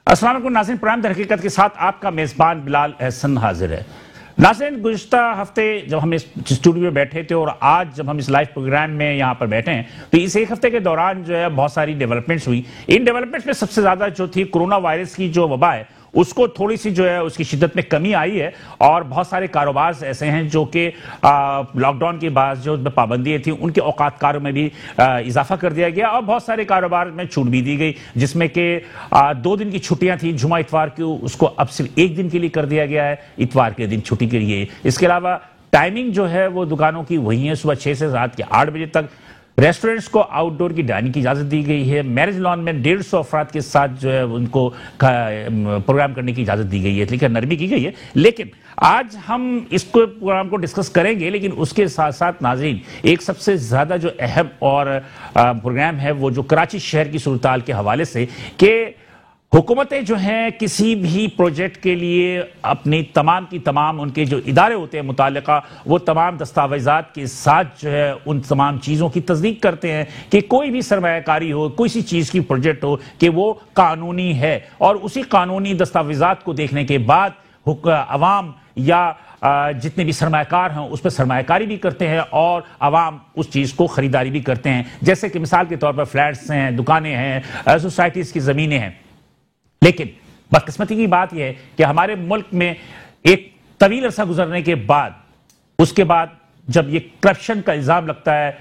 अस्सलाम वालेकुम नाज़रीन, प्रोग्राम दर हकीकत के साथ आपका मेज़बान बिलाल एहसन हाजिर है। नाज़रीन, गुज़िश्ता हफ्ते जब हम इस स्टूडियो में बैठे थे और आज जब हम इस लाइव प्रोग्राम में यहाँ पर बैठे हैं तो इस एक हफ्ते के दौरान जो है बहुत सारी डेवलपमेंट्स हुई। इन डेवलपमेंट्स में सबसे ज़्यादा जो थी कोरोना वायरस की जो वबा है उसको थोड़ी सी जो है उसकी शिद्दत में कमी आई है और बहुत सारे कारोबार ऐसे हैं जो कि लॉकडाउन के बाद जो पाबंदियाँ थी उनके औकात कारों में भी इजाफा कर दिया गया और बहुत सारे कारोबार में छूट भी दी गई, जिसमें कि 2 दिन की छुट्टियां थी जुमा इतवार की, उसको अब सिर्फ 1 दिन के लिए कर दिया गया है, इतवार के दिन छुट्टी के लिए। इसके अलावा टाइमिंग जो है वो दुकानों की वही है, सुबह 6 से रात के 8 बजे तक। रेस्टोरेंट्स को आउटडोर की डाइनिंग की इजाज़त दी गई है। मैरिज लॉन में 150 अफराद के साथ जो है उनको प्रोग्राम करने की इजाज़त दी गई है, लेकिन नरमी की गई है। लेकिन आज हम इसको प्रोग्राम को डिस्कस करेंगे, लेकिन उसके साथ साथ नाज़रीन एक सबसे ज़्यादा जो अहम और प्रोग्राम है वो जो कराची शहर की सूरत-ए-हाल के हवाले से कि हुकूमतें जो हैं किसी भी प्रोजेक्ट के लिए अपनी तमाम की तमाम उनके जो इदारे होते हैं मुताल्लिका वो तमाम दस्तावेज़ात के साथ जो है उन तमाम चीज़ों की तस्दीक करते हैं कि कोई भी सरमायाकारी हो, कोई सी चीज़ की प्रोजेक्ट हो कि वो कानूनी है, और उसी कानूनी दस्तावेज़ात को देखने के बाद अवाम या जितने भी सरमायाकार हैं उस पर सरमायाकारी भी करते हैं और अवाम उस चीज़ को ख़रीदारी भी करते हैं। जैसे कि मिसाल के तौर पर फ्लैट्स हैं, दुकानें हैं, सोसाइटीज़ की ज़मीनें हैं। लेकिन बदकिस्मती की बात यह है कि हमारे मुल्क में एक तवील अरसा गुजरने के बाद उसके बाद जब ये करप्शन का इल्ज़ाम लगता है,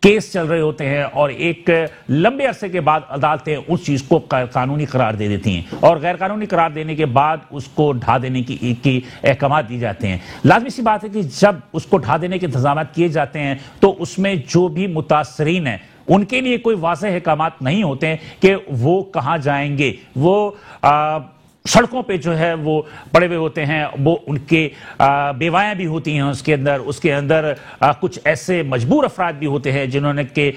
केस चल रहे होते हैं और एक लंबे अरसे के बाद अदालतें उस चीज़ को कानूनी करार दे देती हैं और गैर कानूनी करार देने के बाद उसको ढा देने की अहकाम दी जाते हैं। लाजमी सी बात है कि जब उसको ढा देने के इंतजाम किए जाते हैं तो उसमें जो भी मुतासरीन हैं उनके लिए कोई वाज़ेह अहकामात नहीं होते हैं कि वो कहाँ जाएंगे। वो सड़कों पे जो है वो पड़े हुए होते हैं, वो उनके बेवायां भी होती हैं उसके अंदर कुछ ऐसे मजबूर अफराद भी होते हैं जिन्होंने के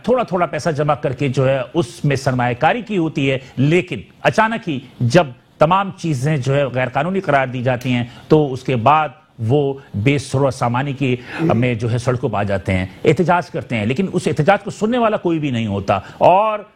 थोड़ा थोड़ा पैसा जमा करके जो है उसमें सरमायाकारी की होती है। लेकिन अचानक ही जब तमाम चीज़ें जो है गैर कानूनी करार दी जाती हैं तो उसके बाद वो बेसुरा सामानी की में जो है सड़कों पर आ जाते हैं, एहतजाज करते हैं, लेकिन उस एहतजाज को सुनने वाला कोई भी नहीं होता और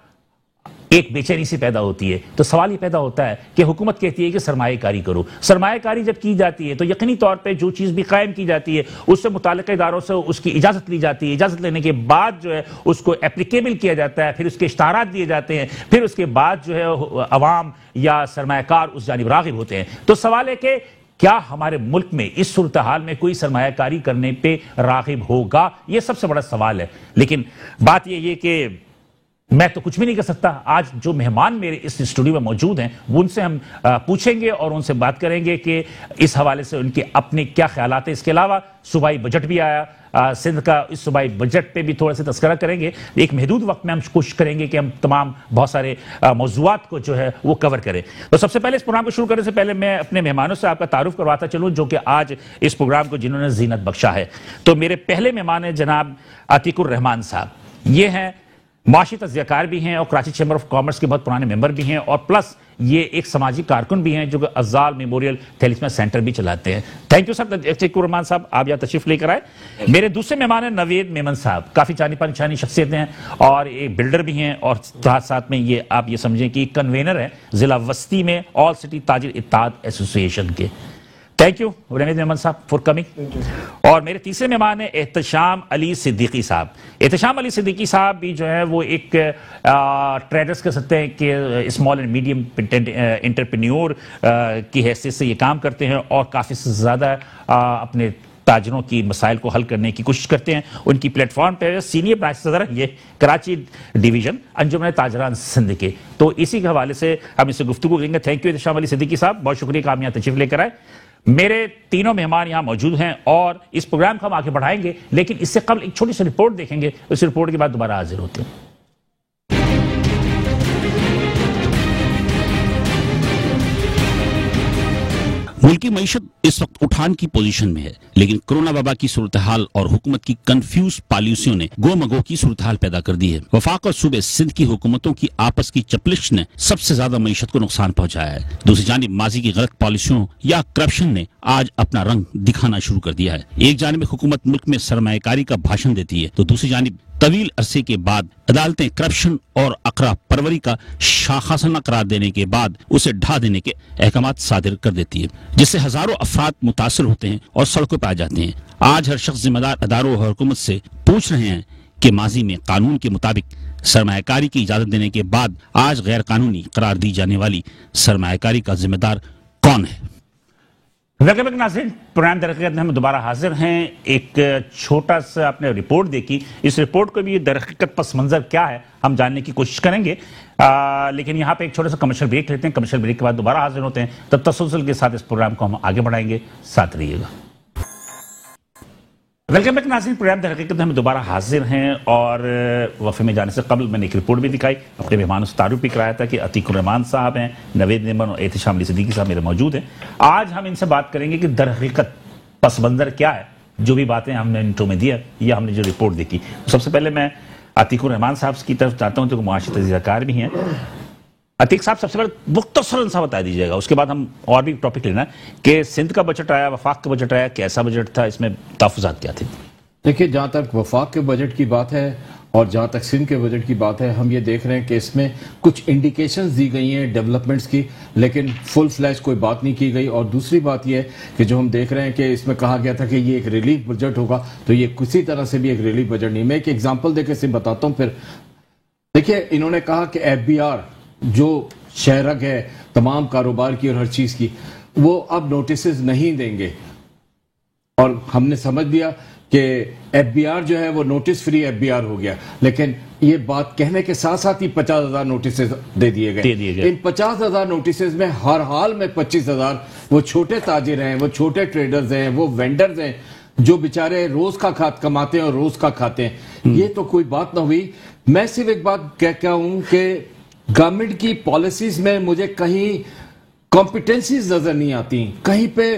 एक बेचैनी सी पैदा होती है। तो सवाल ये पैदा होता है कि हुकूमत कहती है कि सरमायाकारी करो। सरमायाकारी जब की जाती है तो यकीनी तौर पे जो चीज़ भी कायम की जाती है उससे मुताल्लिक़ इदारों से उसकी इजाज़त ली जाती है। इजाज़त लेने के बाद जो है उसको एप्लीकेबल किया जाता है, फिर उसके इश्तारात दिए जाते हैं, फिर उसके बाद जो है अवाम या सरमायाकार उस जानिब राग़िब होते हैं। तो सवाल है कि क्या हमारे मुल्क में इस सूरत हाल में कोई सरमायाकारी करने पे राग़िब होगा? ये सबसे बड़ा सवाल है। लेकिन बात ये कि मैं तो कुछ भी नहीं कर सकता। आज जो मेहमान मेरे इस स्टूडियो में मौजूद हैं उनसे हम पूछेंगे और उनसे बात करेंगे कि इस हवाले से उनके अपने क्या ख्यालात हैं। इसके अलावा सूबाई बजट भी आया, सिंध का इस सूबाई बजट पे भी थोड़ा सा तस्करा करेंगे। एक महदूद वक्त में हम कोशिश करेंगे कि हम तमाम बहुत सारे मौज़ूआत को जो है वो कवर करें। तो सबसे पहले इस प्रोग्राम को शुरू करने से पहले मैं अपने मेहमानों से आपका तारुफ करवाता चलूँ जो कि आज इस प्रोग्राम को जिन्होंने ज़ीनत बख्शा है। तो मेरे पहले मेहमान हैं जनाब अतीकुर रहमान साहब। ये हैं माशी तज़कियाकार भी हैं और कराची चैम्बर ऑफ कॉमर्स के बहुत पुराने मेंबर भी हैं और प्लस ये एक समाजी कारकुन भी हैं जो कि अज़ाल मेमोरियल थैलेसीमिया सेंटर भी चलाते हैं। Thank you sir Atiqur Rahman साहब, आप यहाँ तशरीफ लेकर आए। मेरे दूसरे मेहमान हैं नवेद मेमन साहब, काफ़ी जानी पहचानी शख्सियत हैं और एक बिल्डर भी हैं और साथ साथ में ये आप ये समझें कि कन्वेनर हैं ज़िला वस्ती में ऑल सिटी ताजिर इत्तेहाद एसोसिएशन के। थैंक यू नवेद मेमन साहब फॉर कमिंग। और मेरे तीसरे मेहमान हैं एहतशाम अली सिद्दीकी साहब। एहतशाम अली सिद्दीकी साहब भी जो है वो एक ट्रेडर्स कह सकते हैं कि स्मॉल एंड मीडियम एंटरप्रेन्योर की हैसियत से ये काम करते हैं और काफ़ी ज़्यादा अपने ताजरों की मसाइल को हल करने की कोशिश करते हैं। उनकी प्लेटफॉर्म पर सीनियर ब्रांच सदर ये कराची डिवीज़न अंजुमन ताजरान सिंध के। तो इसी के हवाले से हम इससे गुफ्तगू करेंगे। थैंक यू एहतशाम अली सिद्दीकी साहब, बहुत शुक्रिया कि आप यहाँ तशरीफ लेकर आए। मेरे तीनों मेहमान यहाँ मौजूद हैं और इस प्रोग्राम को हम आगे बढ़ाएंगे, लेकिन इससे कबल एक छोटी सी रिपोर्ट देखेंगे, उस रिपोर्ट के बाद दोबारा हाजिर होते हैं। मुल्की मईशत इस वक्त उठान की पोजीशन में है, लेकिन कोरोना वबा की सूरत हाल और हुकूमत की कंफ्यूज पॉलिसियों ने गो मगो की सूरत हाल पैदा कर दी है। वफाक और सूबे सिंध की हुकूमतों की आपस की चपलिश ने सबसे ज्यादा मईशत को नुकसान पहुंचाया है। दूसरी जानिब माजी की गलत पॉलिसियों या करप्शन ने आज अपना रंग दिखाना शुरू कर दिया है। एक जानिब हुकूमत मुल्क में सरमायाकारी का भाषण देती है तो दूसरी जानिब طویل عرصے کے بعد عدالتیں کرپشن اور اقرا پروری کا شاخسانہ قرار دینے کے بعد اسے ڈھا دینے کے احکامات صادر کر دیتی ہے، جس سے ہزاروں افراد متاثر ہوتے ہیں اور سڑکوں پہ آ جاتے ہیں۔ آج ہر شخص ذمہ دار اداروں اور حکومت سے پوچھ رہے ہیں کہ ماضی میں قانون کے مطابق سرمایہ کاری کی اجازت دینے کے بعد آج غیر قانونی قرار دی جانے والی سرمایہ کاری کا ذمہ دار کون ہے؟ ویلکم بیک ناظرین، پروگرام در حقیقت میں ہم دوبارہ حاضر ہیں۔ ایک چھوٹا سا آپ نے رپورٹ دیکھی، اس رپورٹ کو بھی در حقیقت پس منظر کیا ہے ہم جاننے کی کوشش کریں گے، لیکن یہاں پہ ایک چھوٹا سا کمرشل بریک لیتے ہیں۔ کمرشل بریک کے بعد دوبارہ حاضر ہوتے ہیں، تب تسلسل کے ساتھ اس پروگرام کو ہم آگے بڑھائیں گے، ساتھ رہیے گا۔ ویلکم بیک ناظرین، پروگرام در حقیقت میں ہم دوبارہ حاضر ہیں، اور وقفے میں جانے سے قبل میں نے ایک رپورٹ بھی دکھائی، اپنے مہمانوں سے تعارف بھی کرایا تھا کہ عتیق الرحمان صاحب ہیں، نوید نیمن اور احتشام علی صدیقی صاحب میرے موجود ہیں۔ آج ہم ان سے بات کریں گے کہ در حقیقت پس منظر کیا ہے، جو بھی باتیں ہم نے انٹرو میں دیا یا ہم نے جو رپورٹ دیکھی۔ سب سے پہلے میں عتیق الرحمان صاحب کی طرف جاتا ہوں جو معاشی تجزیہ کار بھی ہیں۔ عتیق صاحب سب سے پہلے مختصراً سا بتا دیجیے گا، اس کے بعد ہم اور بھی ٹاپک لینا ہے کہ سندھ کا بجٹ آیا، وفاق کا بجٹ آیا، کیسا بجٹ تھا، اس میں تحفظات کیا تھے؟ دیکھیے، جہاں تک وفاق کے بجٹ کی بات ہے اور جہاں تک سندھ کے بجٹ کی بات ہے، ہم یہ دیکھ رہے ہیں کہ اس میں کچھ انڈیکیشنز دی گئی ہیں ڈیولپمنٹس کی، لیکن فل فلیش کوئی بات نہیں کی گئی۔ اور دوسری بات یہ ہے کہ جو ہم دیکھ رہے ہیں کہ اس میں کہا گیا تھا کہ یہ ایک ریلیف بجٹ ہوگا، تو یہ کسی طرح سے بھی ایک ریلیف بجٹ نہیں۔ میں ایک ایگزامپل دے کے صرف بتاتا ہوں پھر۔ دیکھیے، انہوں نے کہا کہ ایف بی آر جو شہرگ ہے تمام کاروبار کی اور ہر چیز کی، وہ اب نوٹسز نہیں دیں گے، اور ہم نے سمجھ لیا کہ ایف بی آر جو ہے وہ notice free F B R ہو گیا، لیکن یہ بات کہنے کے ساتھ ساتھ ہی 50,000 نوٹسز دے دیے گئے۔ ان 50,000 نوٹسز میں ہر حال میں 25,000 وہ چھوٹے تاجر ہیں، وہ چھوٹے ٹریڈرز ہیں، وہ وینڈرز ہیں جو بیچارے روز کا کماتے ہیں اور روز کا کھاتے ہیں۔ یہ تو کوئی بات نہ ہوئی۔ میں صرف ایک بات کہتا ہوں کہ گورنمنٹ کی پالیسیز میں مجھے کہیں کمپیٹنسیز نظر نہیں آتی، کہیں پہ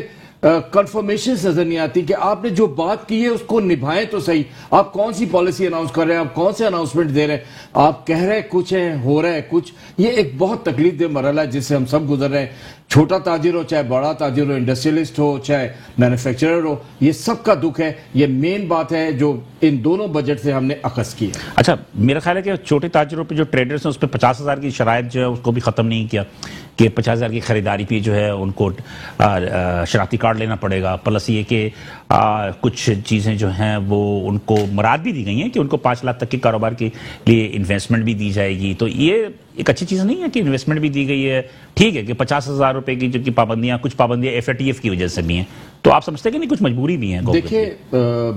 کنفرمیشنز نظر نہیں آتی کہ آپ نے جو بات کی ہے اس کو نبھائیں تو صحیح۔ آپ کون سی پالیسی اناؤنس کر رہے ہیں، آپ کون سے اناؤنسمنٹ دے رہے ہیں، آپ کہہ رہے کچھ ہیں، ہو رہا ہے کچھ۔ یہ ایک بہت تکلیف دہ مرحلہ ہے جس سے ہم سب گزر رہے ہیں، چھوٹا تاجر ہو چاہے بڑا تاجر ہو، انڈسٹریلسٹ ہو چاہے مینوفیکچرر ہو، یہ سب کا دکھ ہے۔ یہ مین بات ہے جو ان دونوں بجٹ سے ہم نے اخذ کی ہے۔ اچھا، میرا خیال ہے کہ چھوٹے تاجروں پہ جو ٹریڈرز ہیں اس پہ 50,000 کی شرائط جو ہے اس کو بھی ختم نہیں کیا، کہ 50,000 کی خریداری پہ جو ہے ان کو شناختی کارڈ لینا پڑے گا، پلس یہ کہ کچھ چیزیں جو ہیں وہ ان کو مراد بھی دی گئی ہیں کہ ان کو 5 لاکھ تک کے کاروبار کے لیے انویسٹمنٹ بھی دی جائے گی۔ تو یہ ایک اچھی چیز نہیں ہے کہ انویسٹمنٹ بھی دی گئی ہے، ٹھیک ہے کہ 50,000 روپے کی جو پابندیاں، کچھ پابندیاں ایف اے ٹی ایف کی وجہ سے بھی ہیں، تو آپ سمجھتے ہیں کہ نہیں کچھ مجبوری بھی ہے؟ دیکھیے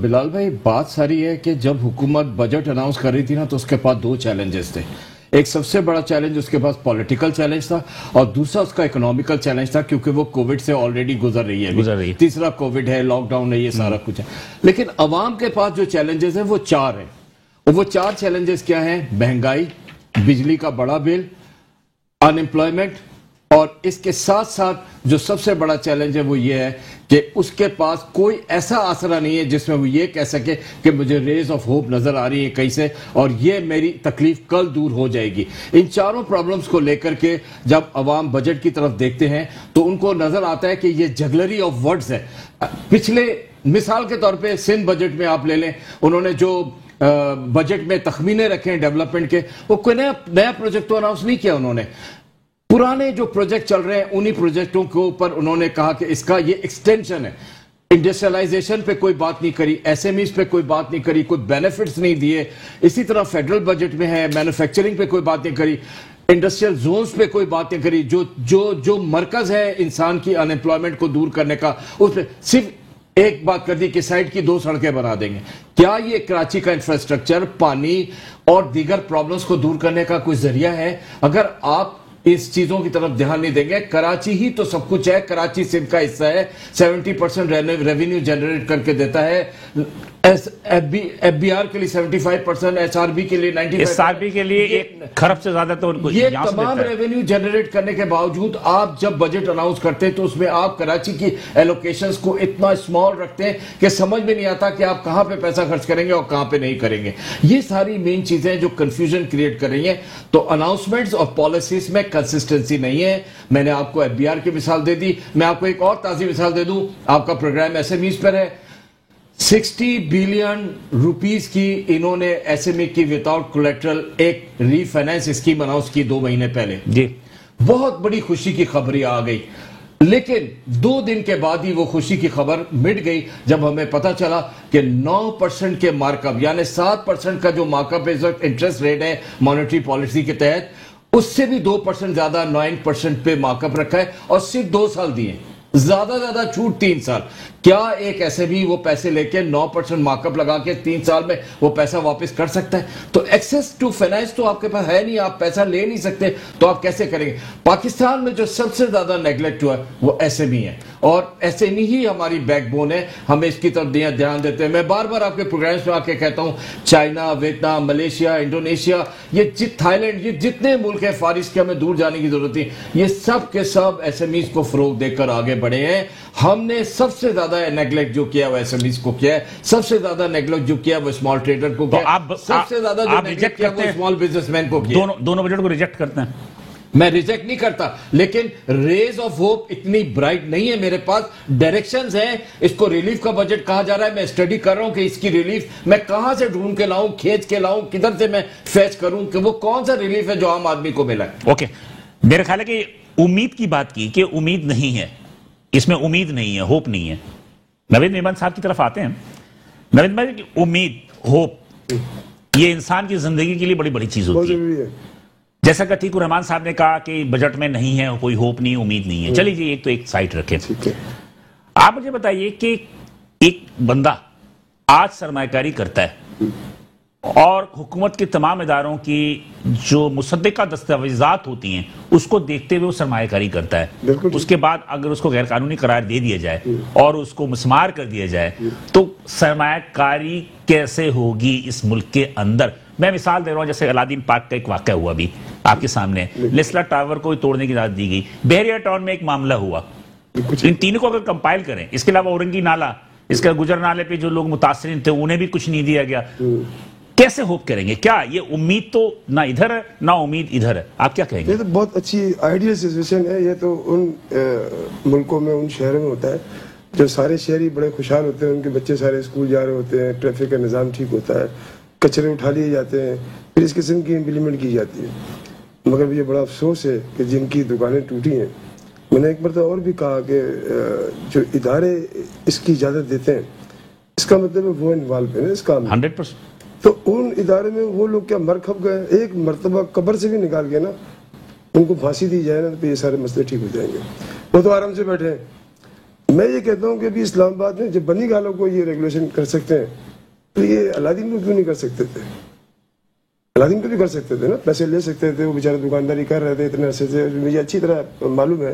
بلال بھائی، بات ساری ہے کہ جب حکومت بجٹ اناؤنس کر رہی تھی نا تو اس کے پاس 2 چیلنجز تھے۔ ایک سب سے بڑا چیلنج اس کے پاس پولیٹیکل چیلنج تھا، اور دوسرا اس کا اکنامیکل چیلنج تھا، کیونکہ وہ کووڈ سے آلریڈی گزر رہی ہے۔ تیسرا کووڈ ہے، لاک ڈاؤن ہے، یہ سارا کچھ ہے۔ لیکن عوام کے پاس جو چیلنجز ہیں وہ 4 ہیں، اور وہ 4 چیلنجز کیا ہیں؟ مہنگائی، بجلی کا بڑا بل، ان امپلائمنٹ، اور اس کے ساتھ ساتھ جو سب سے بڑا چیلنج ہے وہ یہ ہے کہ اس کے پاس کوئی ایسا آسرا نہیں ہے جس میں وہ یہ کہہ سکے کہ مجھے ریز آف ہوپ نظر آ رہی ہے کہیں سے، اور یہ میری تکلیف کل دور ہو جائے گی۔ ان چاروں پرابلمز کو لے کر کے جب عوام بجٹ کی طرف دیکھتے ہیں تو ان کو نظر آتا ہے کہ یہ جگلری آف ورڈز ہے۔ پچھلے مثال کے طور پہ سندھ بجٹ میں آپ لے لیں، انہوں نے جو بجٹ میں تخمینے رکھے ہیں ڈیولپمنٹ کے، وہ کوئی نیا پروجیکٹ تو اناؤنس نہیں کیا انہوں نے۔ پرانے جو پروجیکٹ چل رہے ہیں انہی پروجیکٹوں کے اوپر انہوں نے کہا کہ اس کا یہ ایکسٹینشن ہے۔ انڈسٹریلائزیشن پہ کوئی بات نہیں کری، ایس ایم ایز پہ کوئی بات نہیں کری، کوئی بینیفٹس نہیں دیے۔ اسی طرح فیڈرل بجٹ میں ہے، مینوفیکچرنگ پہ کوئی بات نہیں کری، انڈسٹریل زونز پہ کوئی بات نہیں کری۔ جو مرکز ہے انسان کی ان امپلائمنٹ کو دور کرنے کا، اس پہ صرف ایک بات کر دی کہ سائڈ کی 2 سڑکیں بنا دیں گے۔ کیا یہ کراچی کا انفراسٹرکچر، پانی اور دیگر پرابلمز کو دور کرنے کا کوئی ذریعہ ہے؟ اگر آپ اس چیزوں کی طرف دھیان نہیں دیں گے، کراچی ہی تو سب کچھ ہے، کراچی سندھ کا حصہ ہے، 70% ریونیو جنریٹ کر کے دیتا ہے، ایف بی آر کے لیے 75%، ایس آر بی کے لیے 95%، ایس آر بی کے لیے 1 کھرب سے زیادہ تو ان کو یہ تمام ریونیو جنریٹ کرنے کے باوجود آپ جب بجٹ اناؤنس کرتے ہیں تو اس میں آپ کراچی کی ایلوکیشنز کو اتنا اسمال رکھتے ہیں کہ سمجھ میں نہیں آتا کہ آپ کہاں پہ پیسہ خرچ کریں گے اور کہاں پہ نہیں کریں گے۔ یہ ساری مین چیزیں جو کنفیوژن کریٹ کر رہی ہیں۔ تو اناؤنسمنٹس اور پالیسیز میں کنسسٹنسی نہیں ہے۔ میں نے آپ کو ایف بی آر کی مثال دے دی، میں آپ کو ایک اور تازی مثال دے دوں، آپ کا پروگرام ایس ایم ایز پر ہے۔ 60 बिलियन रुपीस की इन्होंने एसएमई की विदाउट कोलेटरल एक रीफाइनेंस स्कीम अनाउंस की 2 महीने पहले जी। बहुत बड़ी खुशी की खबरें आ गई, लेकिन 2 दिन के बाद ही वो खुशी की खबर मिट गई जब हमें पता चला कि 9% के मार्कअप, यानी 7% का जो मार्कअप इंटरेस्ट रेट है मॉनेटरी पॉलिसी के तहत, उससे भी 2% ज्यादा 9% पे मार्कअप रखा है और सिर्फ 2 साल दिए, ज्यादा छूट 3 साल। क्या एक ऐसे भी वो पैसे लेके 9% मार्कअप लगा के 3 साल में वो पैसा वापस कर सकता है? तो एक्सेस टू फाइनेंस तो आपके पास है नहीं, आप पैसा ले नहीं सकते, तो आप कैसे करेंगे? पाकिस्तान में जो सबसे ज्यादा नेग्लेक्ट हुआ है वो एसएमई है, और एसएमई ही हमारी बैकबोन है, हमें इसकी तरफ ध्यान देते हैं। मैं बार बार आपके प्रोग्राम्स में आके कहता हूं, चाइना, वियतनाम, मलेशिया, इंडोनेशिया, ये थाईलैंड, ये जितने मुल्क है फारिस के, हमें दूर जाने की जरूरत नहीं, ये सब के सब एसएमईज को फरोग देकर आगे बढ़े हैं। हमने सबसे ज्यादा नेग्लेक्ट जो किया वो एसएमईज को किया है, सबसे ज्यादा नेग्लेक्ट जो किया वो स्मॉल ट्रेडर को किया, सबसे ज्यादा जो नेग्लेक्ट किया वो स्मॉल बिजनेसमैन को किया। दोनों बजट को रिजेक्ट करते हैं। मैं रिजेक्ट नहीं करता, लेकिन रेज ऑफ होप इतनी ब्राइट नहीं है। मेरे पास डायरेक्शंस हैं, इसको रिलीफ का बजट कहा जा रहा है, मैं स्टडी कर रहा हूं कि इसकी रिलीफ मैं कहां से ढूंढ के लाऊं, खींच के लाऊं, किधर से मैं फेच करूं कि वो कौन सा रिलीफ है जो आम आदमी को मिला है। ओके, मेरे ख्याल है कि उम्मीद की बात की कि उम्मीद नहीं है, इसमें उम्मीद नहीं है, होप नहीं है। नवीद मेमन साहब की तरफ आते हैं। नवीद भाई, उम्मीद, होप, ये इंसान की जिंदगी के लिए बड़ी बड़ी चीज होती है। जैसा कि अतीकुर रहमान साहब ने कहा कि बजट में नहीं है, कोई होप नहीं, उम्मीद नहीं है। चलिए जी, एक तो एक साइड रखें। आप मुझे बताइए कि एक बंदा आज सरमायाकारी करता है और हुकूमत के तमाम इदारों की जो मुसद्दिका दस्तावेजात होती हैं उसको देखते हुए वो सरमायाकारी करता है, उसके बाद अगर उसको गैर कानूनी करार दे दिया जाए और उसको मुस्मार कर दिया जाए तो सरमायाकारी कैसे होगी इस मुल्क के अंदर? मैं मिसाल दे रहा हूं, जैसे अलादीन पार्क का एक वाकया हुआ अभी आपके सामने, लिस्ला टावर को तोड़ने की इजाजत दी गई, बहरिया टाउन में एक मामला हुआ। इन तीनों को अगर कंपाइल करें, इसके अलावा औरंगी नाला, इसका गुजर नाले पे जो लोग मुतासरीन थे उन्हें भी कुछ नहीं दिया गया, कैसे होप करेंगे? क्या ये उम्मीद तो ना इधर है ना उम्मीद इधर है, आप क्या कहेंगे? ये तो बहुत अच्छी आइडियल सिचुएशन है। ये तो उन मुल्कों में, उन शहरों में होता है जो सारे शहरी बड़े खुशहाल होते हैं, उनके बच्चे सारे स्कूल जा रहे होते हैं, ट्रैफिक का निज़ाम ठीक होता है, कचरे उठा लिए जाते हैं, फिर इस किस्म की इम्प्लीमेंट की जाती है। मगर ये बड़ा अफसोस है कि जिनकी दुकानें टूटी हैं, मैंने एक बार तो और भी कहा कि जो इदारे इसकी इजाज़त देते हैं, इसका मतलब है वो इन्वॉल्व है इस काम में 100%। तो उन इदारे में वो लोग क्या मर खप गए? एक मरतबा कब्र से भी निकाल के ना उनको फांसी दी जाए ना तो ये सारे मसले ठीक हो जाएंगे। वो तो आराम से बैठे हैं। मैं ये कहता हूँ कि अभी इस्लामाबाद में जब बनी गालों को ये रेगुलेशन कर सकते हैं तो ये अलादीन को क्यों नहीं कर सकते थे? अलादीन को भी कर सकते थे ना, पैसे ले सकते थे, वो बेचारे दुकानदारी कर रहे थे इतने अरसे से। मुझे अच्छी तरह मालूम है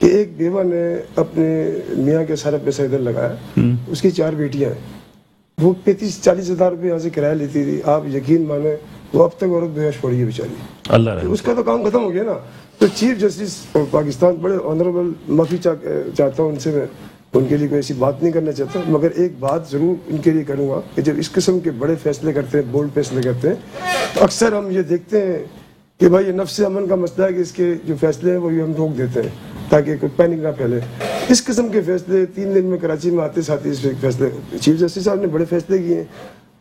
कि एक बेवा ने अपने मियाँ के सारा पैसा इधर लगाया, उसकी 4 बेटियां हैं, वो 35-40 हज़ार रुपये यहाँ से किराया लेती थी। आप यकीन माने वो अब तक औरत बेहोश पड़ी है बेचारी, अल्लाह रहे। उसका तो काम खत्म हो गया ना। तो चीफ जस्टिस पाकिस्तान बड़े ऑनरेबल, माफ़ी चाहता हूँ उनसे, मैं उनके लिए कोई ऐसी बात नहीं करना चाहता, मगर एक बात ज़रूर उनके लिए करूँगा कि जब इस किस्म के बड़े फैसले करते हैं, बोल्ड फैसले करते हैं, तो अक्सर हम ये देखते हैं कि भाई ये नफ्स अमन का मसला है कि इसके जो फैसले हैं वो हम रोक देते हैं ताकि कोई पैनिक ना फैले। इस किस्म के फैसले 3 दिन में कराची में आते साथ ही इस फैसले, चीफ जस्टिस साहब ने बड़े फैसले किए हैं।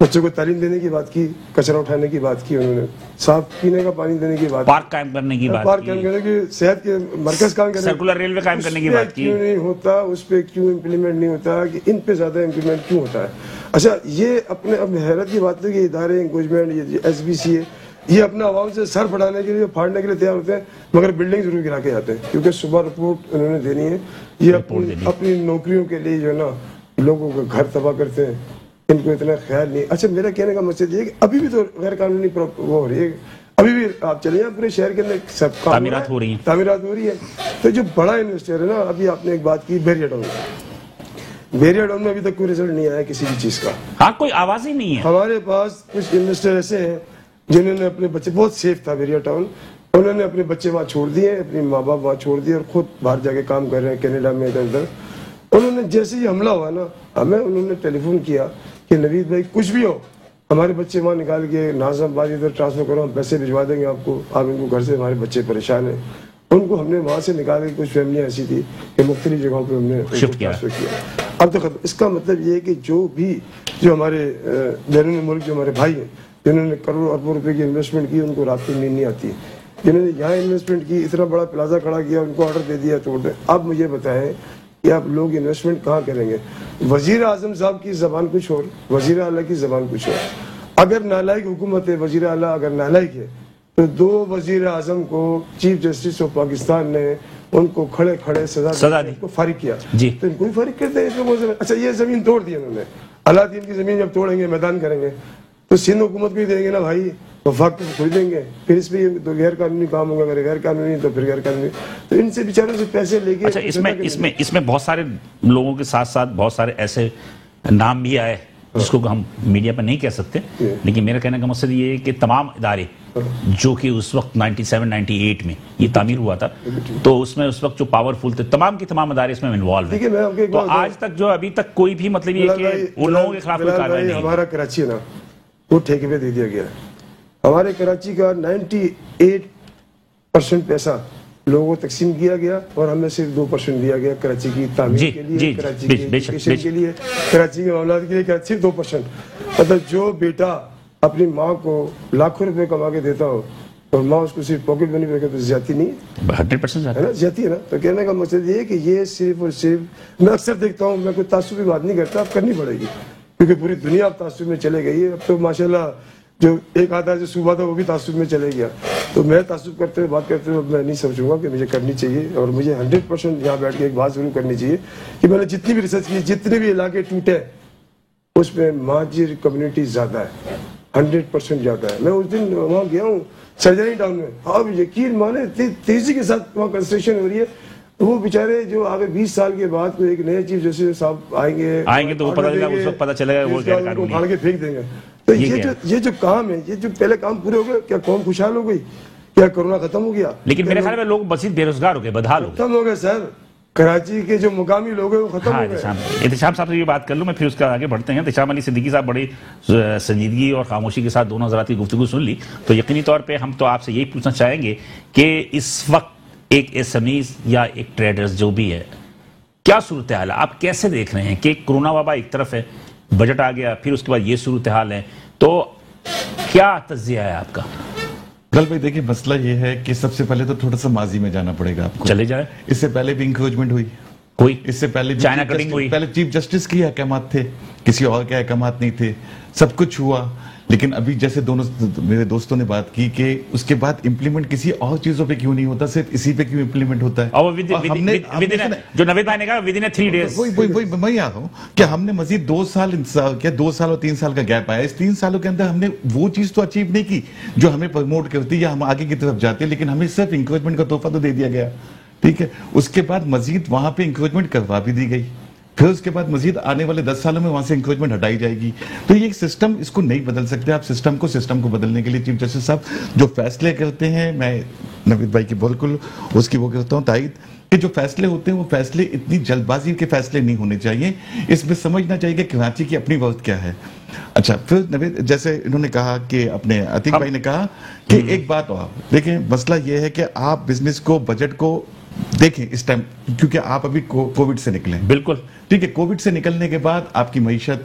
बच्चों को तालीम देने की बात की, कचरा उठाने की बात की, उन्होंने साफ पीने का पानी देने की बात, पार्क कायम करने की बात, पार्क कायम करने की, सेहत के मरकज कायम करने, सर्कुलर रेलवे कायम करने की बात की। क्यों नहीं होता उस पर, क्यों इम्प्लीमेंट नहीं होता, कि इन पे ज्यादा इम्प्लीमेंट क्यों होता है? अच्छा, ये अपने अब हैरत की बात है कि इदारे इंक्रोचमेंट, ये SBC है, ये अपना आवाम से सर फटाने के लिए, फाड़ने के लिए तैयार होते हैं, मगर बिल्डिंग जरूर गिरा के जाते हैं क्योंकि सुबह रिपोर्ट उन्होंने देनी है। ये अपनी नौकरियों के लिए जो ना लोगों का घर तबाह करते हैं, इनको इतना ख्याल नहीं। अच्छा, मेरा कहने का मकसद ये कि अभी भी तो गैर कानूनी वो हो रही है, अभी भी आप चले पूरे शहर के अंदर सब तामीरात हो रही है। तो जो बड़ा इन्वेस्टर है ना, अभी आपने एक बात की बहरिया टाउन में अभी तक कोई रिजल्ट नहीं आया किसी भी चीज का। हाँ, कोई आवाज ही नहीं है। हमारे पास कुछ इन्वेस्टर ऐसे हैं जिन्होंने अपने बच्चे, बहुत सेफ था बहरिया टाउन, उन्होंने अपने बच्चे वहाँ छोड़ दिए, अपने माँ बाप वहाँ छोड़ दिए और खुद बाहर जाके काम कर रहे हैं कनाडा में, इधर उधर। उन्होंने जैसे ही हमला हुआ ना, हमें उन्होंने टेलीफोन किया कि नवीद भाई कुछ भी हो, हमारे बच्चे वहाँ निकाल के नाज़ाबाद इधर ट्रांसफर करो, हम पैसे भिजवा देंगे आपको, आप इनको घर से, हमारे बच्चे परेशान हैं। उनको हमने वहाँ से निकाल के, कुछ फैमिलियाँ ऐसी थी कि मुख्तलिफ जगहों पर हमने शिफ्ट किया। اب تو ختم. اس کا مطلب یہ ہے کہ جو ہمارے بیرون ملک جو ہمارے بھائی ہیں جنہوں نے کروڑوں اربوں روپے کی انویسٹمنٹ کی ان کو رات کو نیند نہیں آتی. جنہوں نے یہاں انویسٹمنٹ کی اتنا بڑا پلازا کھڑا کیا ان کو آرڈر دے دیا توڑ دیں. اب مجھے بتائیں کہ آپ لوگ انویسٹمنٹ کہاں کریں گے؟ وزیر اعظم صاحب کی زبان کچھ اور، وزیر اعلیٰ کی زبان کچھ اور. اگر نالائق حکومت ہے وزیر اعلیٰ اگر نالائق ہے تو 2 وزیر اعظم کو چیف جسٹس آف پاکستان نے ان کو کھڑے کھڑے سزا دی، کو فارغ کیا. تو ان کو بھی فارغ کرتے ہیں اس لوگوں سے. اچھا یہ زمین توڑ دی انہوں نے، اللہ دین کی زمین جب توڑیں گے میدان کریں گے تو سندھ حکومت کو ہی دیں گے نا بھائی، وفاق کو خریدیں گے. پھر اس پہ تو غیر قانونی کام ہوگا، اگر غیر قانونی تو پھر غیر قانونی. تو ان سے بیچاروں سے پیسے لے کے. اچھا اس میں بہت سارے لوگوں کے ساتھ ساتھ بہت سارے ایسے نام بھی آئے جس کو ہم میڈیا پر نہیں کہہ سکتے، لیکن میرا کہنے کا مقصد یہ ہے کہ تمام ادارے جو کہ اس وقت 97-98 میں یہ تعمیر ہوا تھا تو اس میں اس وقت جو پاورفل تھے تمام کے تمام ادارے اس میں انوالو ہیں. تو آج تک جو ابھی تک کوئی بھی مطلب یہ کہ ان لوگوں کے خلاف کوئی کارروائی نہیں. ہمارا کراچی ہے نا وہ ٹھیکے پہ دے دیا گیا ہے. ہمارے کراچی کا 98% پیسہ لوگوں کو تقسیم کیا گیا اور ہمیں صرف 2% دیا گیا کراچی کی تعمیر کے لیے، کراچی کی ایجوکیشن کے لیے، کراچی کے معاملات کے لیے صرف 2%. مطلب جو بیٹا اپنی ماں کو لاکھوں روپے کما کے دیتا ہو اور ماں اس کو صرف پاکٹ منی پہ تو زیادتی نہیں ہے، 100% ہے نا، زیادتی ہے نا. تو کہنے کا مقصد یہ ہے کہ یہ صرف اور صرف میں اکثر دیکھتا ہوں، میں کوئی تعصب کی بات نہیں کرتا، اب کرنی پڑے گی کیونکہ پوری دنیا اب تعصب میں چلے گئی ہے. اب تو ماشاءاللہ جو ایک آدھا جو صوبہ تھا وہ بھی تعصب میں چلے گیا. تو میں تعصب کرتے ہوئے بات کرتے ہوئے میں نہیں سمجھوں گا کہ مجھے کرنی چاہیے اور مجھے 100% یہاں بیٹھ کے ایک بات ضرور کرنی چاہیے کہ میں نے جتنی بھی ریسرچ کی، جتنے بھی علاقے ٹوٹے اس میں مہاجر کمیونٹی زیادہ ہے، 100% زیادہ ہے. میں اس دن وہاں گیا ہوں سرجری ٹاؤن میں، آپ یقین مانے تیزی کے ساتھ وہاں کنسٹرکشن ہو رہی ہے. وہ بیچارے جو آگے 20 سال کے بعد کوئی ایک نئے چیف جسٹس صاحب آئیں گے تو پتہ چلے گا وہ غیر قانونی پھاڑ کے پھینک دیں گے. تو یہ جو کام ہے، یہ جو پہلے کام پورے ہو گئے، کیا قوم خوشحال ہو گئی؟ کیا کورونا ختم ہو گیا؟ لیکن میرے خیال میں لوگ مزید بے روزگار ہو گئے، بدحال ہو گئے. ختم ہو گئے سر، کراچی کے جو مقامی لوگ ہیں وہ ختم ہو گئے. احتشام صاحب سے یہ بات کر لوں میں، پھر اس کا آگے بڑھتے ہیں. احتشام علی صدیقی صاحب بڑی سنجیدگی اور خاموشی کے ساتھ دونوں حضرات کی گفتگو سن لی. تو یقینی طور پہ ہم تو آپ سے یہی پوچھنا چاہیں گے کہ اس وقت ایک ایس ایم ایز یا ایک ٹریڈرز جو بھی ہے، کیا صورتحال ہے؟ آپ کیسے دیکھ رہے ہیں کہ کورونا وبا ایک طرف ہے، بجٹ آ گیا، پھر اس کے بعد یہ صورتحال ہے، تو کیا تجزیہ ہے آپ کا؟ بلال بھائی دیکھیں، مسئلہ یہ ہے کہ سب سے پہلے تو تھوڑا سا ماضی میں جانا پڑے گا آپ کو. چلے جائے. اس سے پہلے بھی انکروچمنٹ ہوئی، کوئی اس سے پہلے چائنا کٹنگ ہوئی، پہلے چیف جسٹس کے احکامات تھے، کسی اور کے احکامات نہیں تھے، سب کچھ ہوا. لیکن ابھی جیسے دونوں میرے دوستوں نے بات کی کہ اس کے بعد امپلیمنٹ کسی اور چیزوں پہ کیوں نہیں ہوتا، صرف اسی پہ کیوں امپلیمنٹ ہوتا ہے. اور جو نوید بھائی نے کہا ودن 3 days، وہی میں آ رہا ہوں کہ ہم نے مزید 2 سال کیا 2 سال اور 3 سال کا گیپ آیا. اس 3 سالوں کے اندر ہم نے وہ چیز تو اچیو نہیں کی جو ہمیں پروموٹ کرتی یا ہم آگے کی طرف جاتے، لیکن ہمیں صرف انکریجمنٹ کا تحفہ تو دے دیا گیا. ٹھیک ہے، اس کے بعد مزید وہاں پہ انکریجمنٹ کروا بھی دی گئی، پھر اس کے بعد مزید آنے والے 10 سالوں میں وہاں سے انکریجمنٹ ہٹائی جائے گی. تو یہ ایک سسٹم، اس کو نہیں بدل سکتے آپ. سسٹم کو بدلنے کے لیے چیف جسٹس صاحب جو فیصلے کرتے ہیں، میں نوید بھائی کی بالکل اس کی وہ کرتا ہوں تائید کہ جو فیصلے ہوتے ہیں وہ فیصلے اتنی جلد بازی کے فیصلے نہیں ہونے چاہیے. اس میں سمجھنا چاہیے کہ کراچی کی اپنی وقت کیا ہے. اچھا، پھر نوید جیسے انہوں نے کہا کہ اپنے عتیق بھائی نے کہا کہ ایک بات اور دیکھیں، مسئلہ یہ ہے کہ آپ بزنس کو، بجٹ کو دیکھیں اس ٹائم، کیونکہ آپ ابھی کووڈ سے نکلے. بالکل ٹھیک ہے، کووڈ سے نکلنے کے بعد آپ کی معیشت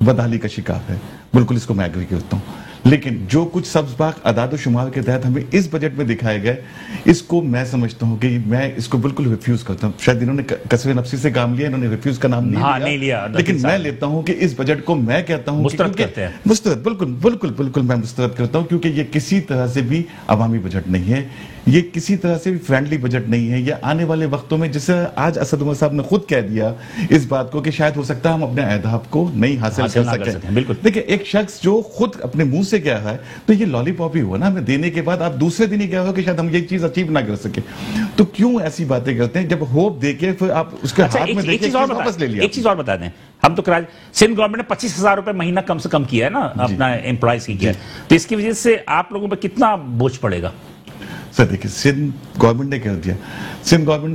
بدحالی کا شکار ہے، بالکل اس کو میں ایگری کرتا ہوں. لیکن جو کچھ سبز باغ اعداد و شمار کے تحت ہمیں اس بجٹ میں دکھائے گئے، اس کو میں سمجھتا ہوں کہ میں اس کو بالکل ریفیوز کرتا ہوں. شاید انہوں نے کسوے نفسی سے کام لیا، انہوں نے ریفیوز کا نام نہیں لیا، لیکن میں لیتا ہوں کہ اس بجٹ کو میں کہتا ہوں مسترد کرتے ہیں. مسترد، بالکل میں مسترد کرتا ہوں، کیونکہ یہ کسی طرح سے بھی عوامی بجٹ نہیں ہے، یہ کسی طرح سے بھی فرینڈلی بجٹ نہیں ہے. یہ آنے والے وقتوں میں، جسے آج اسد عمر صاحب نے خود کہہ دیا اس بات کو کہ شاید ہو سکتا ہے ہم اپنے اہداف کو نہیں حاصل کر سکیں. بالکل دیکھیں، ایک شخص جو خود اپنے منہ سے کیا ہے تو یہ لالی پاپ ہی ہوا نا، ہمیں دینے کے بعد آپ دوسرے دن ہی کیا ہو کہ شاید ہم یہ چیز اچیو نہ کر سکے. تو کیوں ایسی باتیں کرتے ہیں؟ جب ہوپ دے کے پھر آپ اس کے ہاتھ میں دیکھیں واپس لے لیا. ایک چیز اور بتا دیں، ہم تو سندھ گورنمنٹ نے 25,000 روپے مہینہ کم سے کم کیا ہے نا اپنا امپلائیز کی کیا، تو اس کی وجہ سے آپ لوگوں پہ کتنا بوجھ پڑے گا؟ सर देखिए, सिंध गवर्नमेंट ने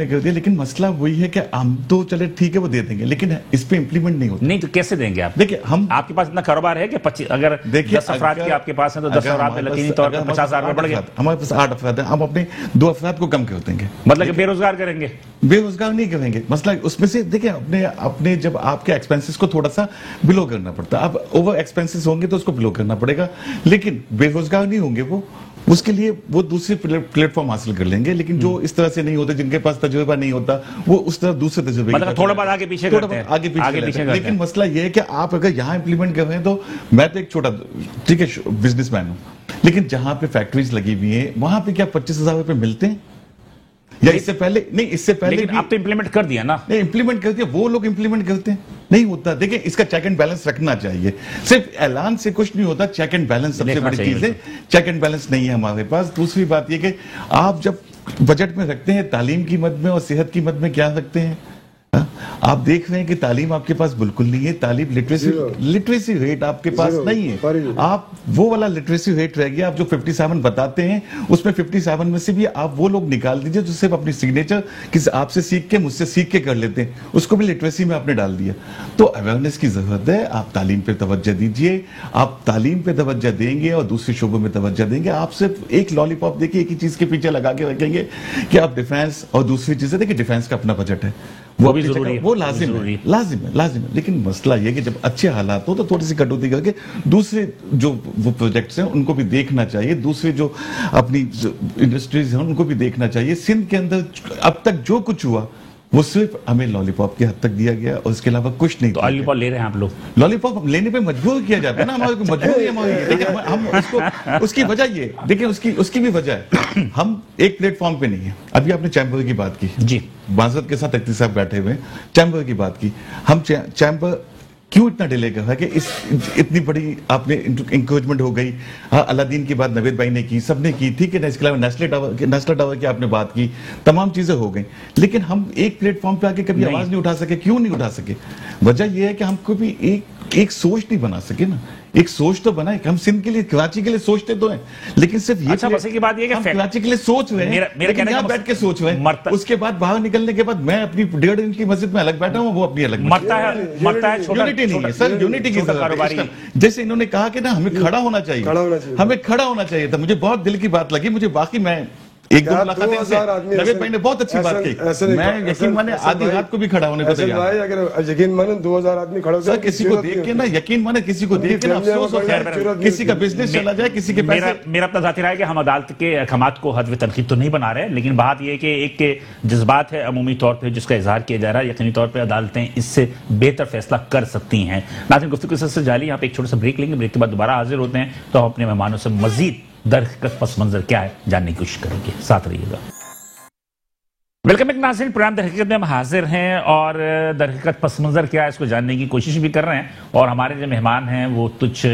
कर दिया, लेकिन मसला वही है कि हम तो चले ठीक है वो दे देंगे, लेकिन इस पे इम्प्लीमेंट नहीं होता। नहीं तो कैसे देंगे आप? देखिए, हम आपके पास इतना कारोबार है कि 25 अगर 10 अफराद के आपके पास है तो 10 अफराद में यकीनी तौर पर 50,000 बढ़ गया। हमारे पास 8 अफराद है, हम अपने 2 अफराद को कम कर देंगे। मतलब कि बेरोजगार करेंगे? बेरोजगार नहीं करेंगे। मसला उसमें से देखिए, अपने जब आपके एक्सपेंसेस को थोड़ा सा बिलो करना पड़ता है, अब ओवर एक्सपेंसेस होंगे तो उसको बिलो करना पड़ेगा, लेकिन बेरोजगार नहीं होंगे वो, उसके लिए वो दूसरे प्लेटफॉर्म हासिल कर लेंगे। लेकिन जो इस तरह से नहीं होते, जिनके पास तजुर्बा नहीं होता, वो उस तरह दूसरे तजुर्बे मतलब थोड़ा बहुत आगे पीछे करते हैं, आगे पीछे। लेकिन मसला ये है कि आप अगर यहाँ इंप्लीमेंट कर रहे हैं, तो मैं तो एक छोटा ठीक है बिजनेसमैन हूँ, लेकिन जहां पे फैक्ट्रीज लगी हुई है वहां पे क्या 25,000 रुपए मिलते हैं? या इससे पहले नहीं, इससे पहले लेकिन आप तो इंप्लीमेंट कर दिया ना। नहीं, इंप्लीमेंट करते हैं वो लोग, इंप्लीमेंट करते हैं नहीं होता। देखिए, इसका चेक एंड बैलेंस रखना चाहिए, सिर्फ ऐलान से कुछ नहीं होता। चेक एंड बैलेंस सबसे बड़ी चीज है, चेक एंड बैलेंस नहीं है हमारे पास। दूसरी बात यह कि आप जब बजट में रखते हैं तालीम की मद में और सेहत की मद में क्या रखते हैं? आप देख रहे हैं कि तालीम आपके पास बिल्कुल नहीं है, तालीम लिटरेसी रेट आपके पास नहीं है। आप वो वाला लिटरेसी रेट रह गया, आप जो 57 बताते हैं उसमें 57 में से भी आप वो लोग निकाल दीजिए जो सिर्फ अपनी सिग्नेचर किसी आपसे सीख के, मुझसे सीख के कर लेते हैं, उसको भी लिटरेसी में आपने डाल दिया। तो अवेयरनेस की जरूरत है, आप तालीम पे तवज्जो दीजिए। आप तालीम पे तवज्जो देंगे और दूसरे शोबों में तवज्जो देंगे। आप सिर्फ एक लॉलीपॉप देखिए, एक ही चीज के पीछे लगा के रखेंगे कि आप डिफेंस और दूसरी चीजें देखिए, डिफेंस का अपना बजट है, वो भी जरूरी है, वो लाजिम है। लेकिन मसला ये कि जब अच्छे हालात हो तो थोड़ी सी कटौती करके दूसरे जो वो प्रोजेक्ट्स हैं उनको भी देखना चाहिए, दूसरे जो अपनी इंडस्ट्रीज हैं उनको भी देखना चाहिए। सिंध के अंदर अब तक जो कुछ हुआ वो सिर्फ हमें लॉलीपॉप की हद तक दिया गया और इसके अलावा कुछ नहीं। तो लॉलीपॉप ले रहे हैं आप लोग? लॉलीपॉप लेने पे मजबूर किया जाता है ना, हमारे को मजबूरी है हमारी। देखिए, हम उसको, उसकी वजह ये देखिए, उसकी भी वजह है, हम एक प्लेटफॉर्म पे नहीं है। अभी आपने चैम्बर की बात की जी, बासत के साथ तख्ती साहब बैठे हुए, चैम्बर की बात की। हम चैम्बर क्यों इतना डिले कर रहा है कि इस इतनी बड़ी आपने इंक्रोचमेंट हो गई। हाँ, अलादीन की बात नवेद भाई ने की, सबने की, ठीक है ना। इसके अलावा नेशनल टावर की आपने बात की, तमाम चीजें हो गई, लेकिन हम एक प्लेटफॉर्म पे आके कभी आवाज नहीं उठा सके। क्यों नहीं उठा सके? वजह यह है कि हम कभी एक सोच नहीं बना सके ना। एक सोच तो बनाए, हम सिंध के लिए, कराची के लिए सोचते तो हैं, लेकिन सिर्फ ये अच्छा, की बात ये कि हम कराची के लिए सोच रहे हैं, लेकिन यहाँ बैठ के सोच रहे हैं। उसके बाद बाहर निकलने के बाद मैं अपनी 1.5 इंच की मस्जिद में अलग बैठा हूँ, वो अपनी अलग मरता है। यूनिटी नहीं है सर, यूनिटी की जरूरत है। जैसे इन्होंने कहा कि ना हमें खड़ा होना चाहिए, हमें खड़ा होना चाहिए था। मुझे बहुत दिल की बात लगी, मुझे बाकी मैं एक दो मुलाकातें से नवेद भाई ने बहुत अच्छी बात कही। मैं यकीन माने आधी रात को भी खड़ा होने को तैयार। अगर यकीन माने 2000 आदमी खड़ा सर, किसी को देख के ना, यकीन माने किसी को देख के ना अफसोस होता है, किसी का बिजनेस चला जाए, किसी के पैसे। मेरा अपना जाती राय है कि हम अदालत के अहकामात को हद व तनकीद तो नहीं बना रहे, लेकिन बात यह है कि एक के जज्बात है अमूमी तौर पर जिसका इजहार किया जा रहा है, यकीनी तौर पर अदालतें इससे बेहतर फैसला कर सकती हैं। नाज़रीन, गुफ्तगू से जारी, यहाँ पे एक छोटा सा ब्रेक लेंगे, ब्रेक के बाद दोबारा हाजिर होते हैं तो हम अपने मेहमानों से मजीद दरहकीकत पस मंजर क्या है जानने की कोशिश करेंगे। साथ रहिएगा। वेलकम बैक नाज़रीन, प्रोग्राम दरहकीकत में हम हाजिर हैं और दरहकीकत पस मंजर क्या है इसको जानने की कोशिश भी कर रहे हैं। और हमारे जो मेहमान हैं वो कुछ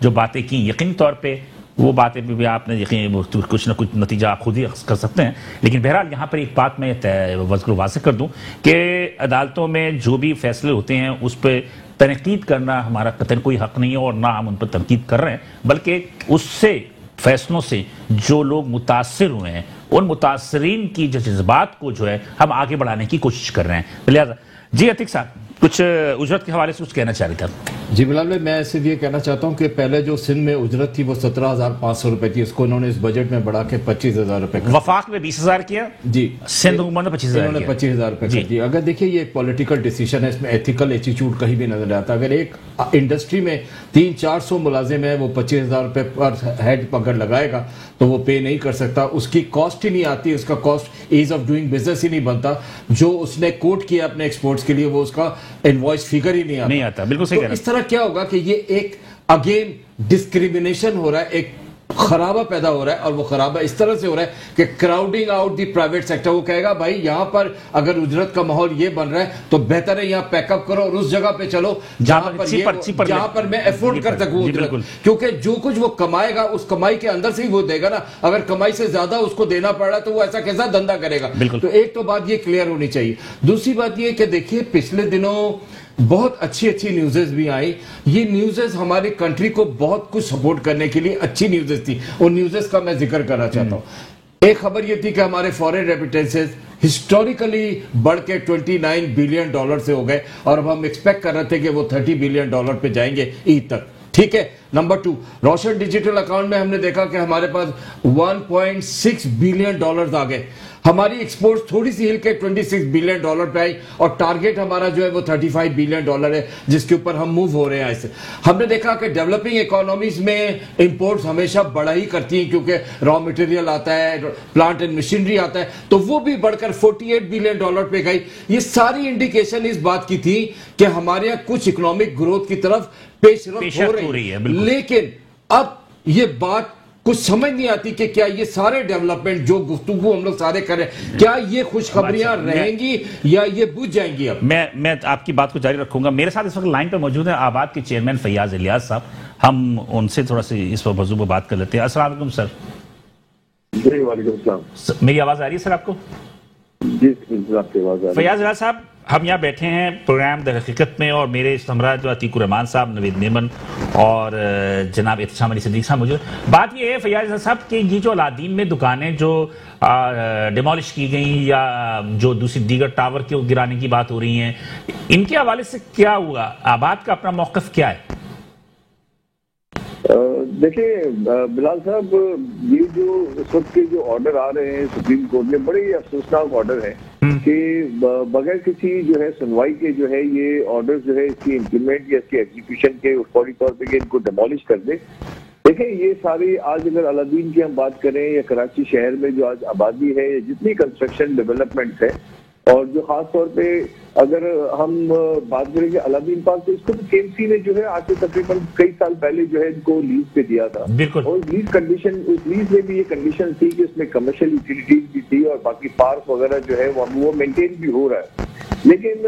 जो बातें की, यकीनी तौर पे वो बातें भी आपने यकीन कुछ ना कुछ नतीजा आप खुद ही कर सकते हैं। लेकिन बहरहाल यहाँ पर एक बात मैं वाज़ेह कर दूँ कि अदालतों में जो भी फैसले होते हैं उस पर तनकीद करना हमारा कतई कोई हक नहीं है और ना हम उन पर तनकीद कर रहे हैं, बल्कि उससे फैसलों से जो लोग मुतासिर हुए हैं उन मुतासरीन की जो जज्बात को जो है हम आगे बढ़ाने की कोशिश कर रहे हैं। लिहाजा जी अतीक साहब, कुछ उजरत के हवाले से कुछ कहना चाह रहे थे? जी बिलाल भाई, मैं सिर्फ ये कहना चाहता हूँ कि पहले जो सिंध में उजरत थी वो 17,500 रुपए थी, इसको उन्होंने इस बजट में बढ़ा के 25,000 रुपए। वफाक में 20,000 किया जी, सिंध हुकूमत ने 25,000 रुपए कर दिया। अगर देखिए ये पॉलिटिकल डिसीजन है, इसमें एथिकल एटीट्यूड कहीं भी नजर आता। अगर एक इंडस्ट्री में 300-400 मुलाजिम है, वो 25,000 रुपए पर हेड अगर लगाएगा तो वो पे नहीं कर सकता, उसकी कॉस्ट ही नहीं आती, उसका cost ease of doing business ही नहीं बनता। जो उसने कोट किया अपने एक्सपोर्ट्स के लिए वो उसका इनवॉइस फिगर ही नहीं आता। बिल्कुल सही कह रहे हैं। इस तरह क्या होगा कि ये एक अगेन डिस्क्रिमिनेशन हो रहा है, एक खराबा पैदा हो रहा है। और वो खराबा इस तरह से हो रहा है कि crowding out the private sector. वो कहेगा भाई यहां पर अगर उजरत का माहौल ये बन रहा है तो बेहतर है यहां पैकअप करो और उस जगह पे चलो जहां पर मैं अफोर्ड कर सकूं उजरत, क्योंकि जो कुछ वो कमाएगा उस कमाई के अंदर से ही वो देगा ना। अगर कमाई से ज्यादा उसको देना पड़ रहा है तो वो ऐसा कैसा धंधा करेगा? तो एक तो बात ये क्लियर होनी चाहिए। दूसरी बात ये कि देखिए पिछले दिनों बहुत अच्छी न्यूज़ेस भी आई। ये न्यूज़ेस हमारी कंट्री को बहुत कुछ सपोर्ट करने के लिए अच्छी न्यूज़ेस थी। उन न्यूज़ेस का मैं जिक्र करना चाहता हूँ। ایک خبر یہ تھی کہ ہمارے فورن ریمیٹنسز ہسٹوریکلی بڑھ کے $29 بلین سے ہو گئے اور اب ہم ایکسپیکٹ کر رہے تھے کہ وہ $30 بلین پہ جائیں گے عید تک. ٹھیک ہے. نمبر 2, روشن ڈیجیٹل اکاؤنٹ میں ہم نے دیکھا کہ ہمارے پاس $1.6 بلین آ گئے. ہماری ایکسپورٹ تھوڑی سی ہل کے $26 بلین پہ آئی اور ٹارگیٹ ہمارا جو ہے وہ $35 بلین ہے جس کے اوپر ہم موو ہو رہے ہیں. ایسے ہم نے دیکھا کہ ڈیولپنگ اکانومیز میں امپورٹس ہمیشہ بڑا ہی کرتی ہیں کیونکہ را مٹیریل آتا ہے, پلانٹ اینڈ مشینری آتا ہے, تو وہ بھی بڑھ کر $48 بلین پہ گئی. یہ ساری انڈیکیشن اس بات کی تھی کہ ہمارے یہاں کچھ اکنامک گروتھ کی طرف پیش رفت ہو رہی ہے. لیکن اب یہ بات کچھ سمجھ نہیں آتی کہ کیا یہ سارے ڈیولپمنٹ جو گفتگو ہم لوگ سارے کریں کیا یہ خوشخبریاں رہیں گی یا یہ بجھ جائیں گی؟ اب میں آپ کی بات کو جاری رکھوں گا. میرے ساتھ اس وقت لائن پہ موجود ہیں آباد کے چیئرمین فیاض الیاس صاحب. ہم ان سے تھوڑا سی اس موضوع پہ بات کر لیتے ہیں. السلام علیکم سر. جی وعلیکم السلام. میری آواز آ رہی ہے سر آپ کو؟ جی آپ کی آواز آ رہی ہے. فیاض الیاس صاحب, ہم یہاں بیٹھے ہیں پروگرام در حقیقت میں اور میرے ہمراہ جو عتیق الرحمان صاحب, نوید میمن اور جناب احتشام علی صدیق صاحب موجود. بات یہ ہے فیاض صاحب کہ یہ جو العدین میں دکانیں جو ڈیمولش کی گئیں یا جو دوسری دیگر ٹاور کے گرانے کی بات ہو رہی ہیں, ان کے حوالے سے کیا ہوا؟ آباد کا اپنا موقف کیا ہے؟ دیکھیں بلال صاحب, یہ جو اس وقت کے جو آرڈر آ رہے ہیں سپریم کورٹ میں بڑے ہی افسوسناک آرڈر ہیں کہ بغیر کسی جو ہے سنوائی کے جو ہے یہ آرڈر جو ہے اس کی امپلیمنٹ یا اس کی ایگزیکیوشن کے فوری طور پہ ان کو ڈیمولش کر دے. دیکھیں یہ ساری آج اگر العدین کی ہم بات کریں یا کراچی شہر میں جو آج آبادی ہے یا جتنی کنسٹرکشن ڈیولپمنٹ ہے, اور جو خاص طور پہ اگر ہم بات کریں کہ العدین پارک, تو اس کو تو KMC نے جو ہے آج سے تقریباً کئی سال پہلے جو ہے ان کو لیز پہ دیا تھا. اور لیز کنڈیشن, اس لیز میں بھی یہ کنڈیشن تھی کہ اس میں کمرشل یوٹیلیٹیز بھی تھی اور باقی پارک وغیرہ جو ہے وہ مینٹین بھی ہو رہا ہے. لیکن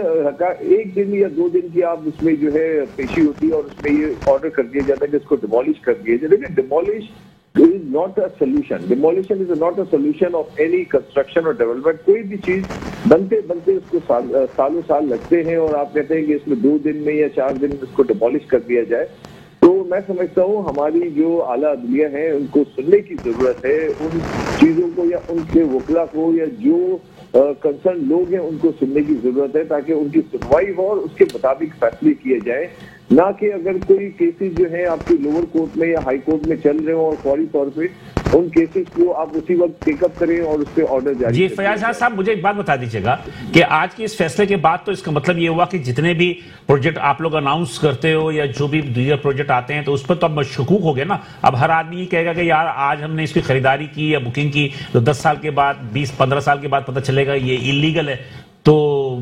ایک دن یا 2 دن کی آپ اس میں جو ہے پیشی ہوتی ہے اور اس میں یہ آرڈر کر دیا جاتا ہے کہ اس کو ڈیمولش کر دیا جائے. لیکن demolish is not a solution. Demolition is not a solution of any construction or development. کوئی بھی چیز بنتے بنتے اس کو سالوں سال لگتے ہیں اور آپ کہتے ہیں کہ اس میں 2 دن میں یا 4 دن میں اس کو ڈیمولش کر دیا جائے. تو میں سمجھتا ہوں ہماری جو اعلیٰ عدلیہ ہیں ان کو سننے کی ضرورت ہے. ان چیزوں کو یا ان کے وکلا کو یا جو کنسرن لوگ ہیں ان کو سننے کی ضرورت ہے تاکہ ان کی سنوائی ہو اور اس کے مطابق فیصلے کیے جائیں. نہ کہ اگر کوئی کیسز جو ہیں آپ کی لوور کورٹ میں یا ہائی کورٹ میں چل رہے ہوں اور فوری طور پہ ان کیسز کو آپ اسی وقت ٹیک اپ کریں اور اس پہ آرڈر جاری. جی فیاض صاحب, مجھے ایک بات بتا دیجیے گا کہ آج کے اس فیصلے کے بعد تو اس کا مطلب یہ ہوا کہ جتنے بھی پروجیکٹ آپ لوگ اناؤنس کرتے ہو یا جو بھی دیگر پروجیکٹ آتے ہیں تو اس پر تو اب مشکوک ہو گئے نا. اب ہر آدمی یہ کہے گا کہ یار آج ہم نے اس کی خریداری کی یا بکنگ کی تو 10 سال کے بعد 20-15 سال کے بعد پتہ چلے گا یہ انلیگل ہے, تو